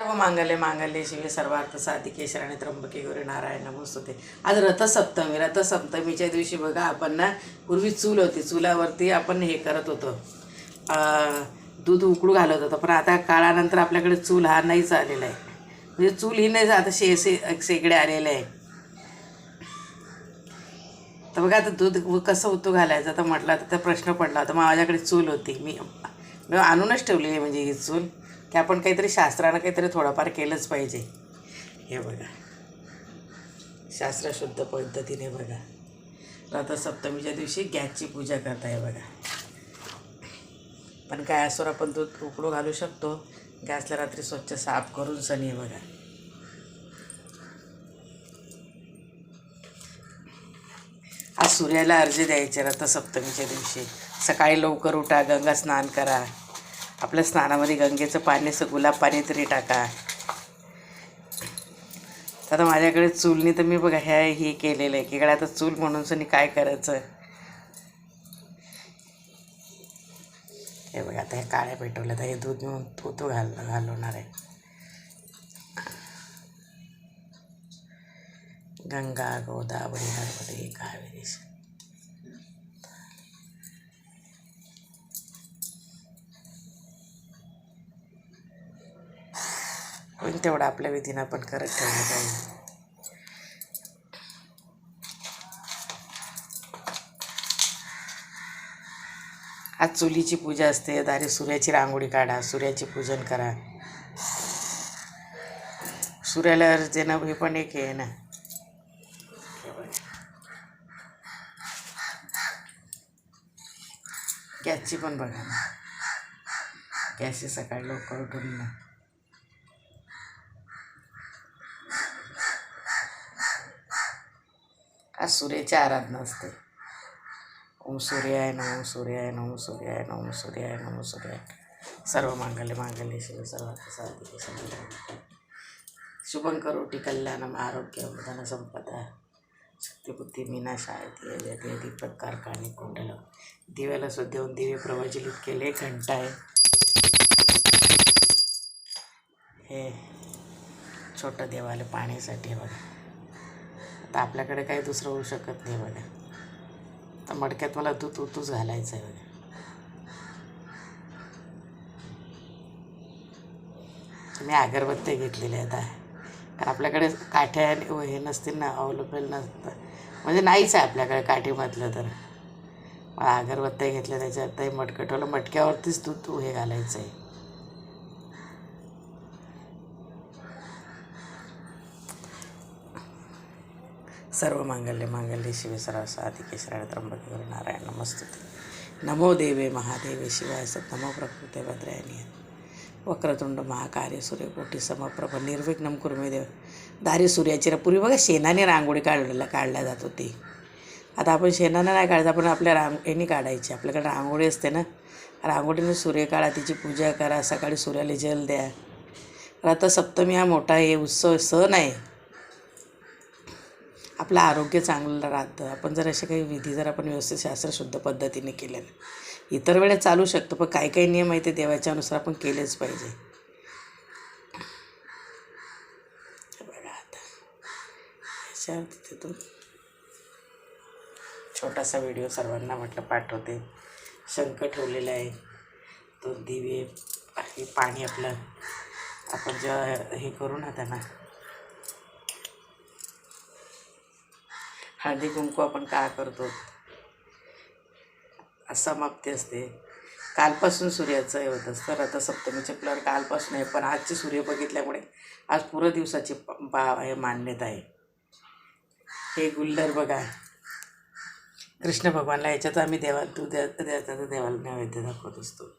मांगल्ये मांगल्ये शिवे सर्वार्थ साधिके शरण्ये त्र्यंबके गौरी नारायण नमोस्तुते. आज रथसप्तमी. रथसप्तमीच्या दिवशी बघा आपण ना पूर्वी चूल होती, चुलावरती आपण हे करत होतो, दूध उकळू घालत होतं. पण आता काळानंतर आपल्याकडे चूल हा नाहीच आलेला आहे. म्हणजे चूल ही नाही, आता शेगडे आलेले आहे. तर बघा आता दूध कसं उतू घालायचं तर म्हटलं तर प्रश्न पडला होता. माझ्याकडे चूल होती, मी आणूनच ठेवलेली आहे. म्हणजे ही चूल की आपण काहीतरी शास्त्रानं काहीतरी थोडंफार केलंच पाहिजे. हे बघा, शास्त्रशुद्ध पद्धतीने बघा रथसप्तमीच्या दिवशी गॅसची पूजा करताय बघा. पण गॅसवर आपण दूध उकळू घालू शकतो. गॅसला रात्री स्वच्छ साफ करून सनी बघा. आज सूर्याला अर्घ्य द्यायचे रथसप्तमीच्या दिवशी. सकाळी लवकर उठा, गंगा स्नान करा. आपल्या स्नानामध्ये गंगेचं पाणी असं गुलाब पाणी तरी टाका. आता माझ्याकडे चूलनी तर मी बघा हे केलेलं आहे की कडे आता चूल म्हणून सनी काय करायचं. हे बघा आता हे काळ्या पेटवलं तर हे दूध म्हणून तो घालवणार आहे. गंगा गोदावरी नर्मदे कावेरी. पण तेवढं आपल्या विधीनं आपण करत ठेवलं पाहिजे. आज चुलीची पूजा असते. दारी सूर्याची रांगोळी काढा, सूर्याचे पूजन करा. सूर्याला अर्घ्य देणं हे पण एक आहे ना. गॅसची पण बघा ना, गॅसची सकाळी लवकर उठून ना आज सूर्याची आराधना असते. ओम सूर्याय नमः सूर्याय नमः सूर्याय नमः सूर्याय नमः सूर्याय. सर्व मांगल्ये मांगल्ये शिवे सर्वार्थ साधिके शरण्ये शुभं करोति कल्याणं आरोग्यं धनसंपदा शक्तिबुद्धी विनाशाय यते दीपक कारखाने कुंडल. दिव्याला सुद्धा देऊन दिवे प्रज्वलित केले. घंटा आहे, हे छोटं देवाला पाण्यासाठी बघा. आता आपल्याकडे काही दुसरं होऊ शकत नाही बघा. तर मडक्यात मला दूध उतूच घालायचं आहे बघा. मी अगरबत्ती घेतलेली आहे आता, कारण आपल्याकडे काठ्या हे नसतील ना, अवेलेबल नसतं. म्हणजे नाहीच आहे आपल्याकडे काठीमधलं. तर मला अगरबत्त्या घेतल्या, त्याच्यात मटकं ठेवलं. मटक्यावरतीच दूध हे घालायचं आहे. सर्व मांगल्ये मांगल्ये शिवे सर्वार्थ साधिके शरण्ये त्र्यंबके गौरी नारायण नमोस्तुते. नमो देवे महादेवे शिवाय सत. नमो प्रकृते भद्रायणी वक्रतुंड महाकार्य सूर्यकोटी समप्रभ निर्विघ्नं कुरु मे देव. दारी सूर्याची पूर्वी बघा शेणाने रांगोळी काढल्या जात होती. आता आपण शेणानं नाही काढायचं, आपण आपल्या याने काढायची. आपल्याकडे रांगोळी असते ना, रांगोळीने सूर्य काढा, तिची पूजा करा, सकाळी सूर्याला जल द्या. रथसप्तमी हा मोठा हे उत्सव सण आहे. आपलं आरोग्य चांगलं राहतं. आपण जर असे काही विधी जर आपण व्यवस्थित शास्त्रशुद्ध पद्धतीने केले ना, इतर वेळेस चालू शकतो, पण काही काही नियम आहे ते देवाच्या अनुसार आपण केलेच पाहिजे. बघा आता याच्यावर तिथून छोटासा व्हिडिओ सर्वांना म्हटलं पाठवते. शंख ठेवलेला आहे, तो दिवे, पाणी आपलं आपण जेव्हा हे करू ना त्यांना हळदी कुंकू आपण का करतो, समाप्ती असते. कालपासून सूर्याचं हे होत असतं. रथसप्तमीच्या प्लर कालपासून आहे, पण आजची सूर्य बघितल्यामुळे आज पूर्ण दिवसाची हे मान्यता आहे. हे गुल्लर बघा, कृष्ण भगवानला याच्यात आम्ही देवाला नैवेद्य दाखवत असतो.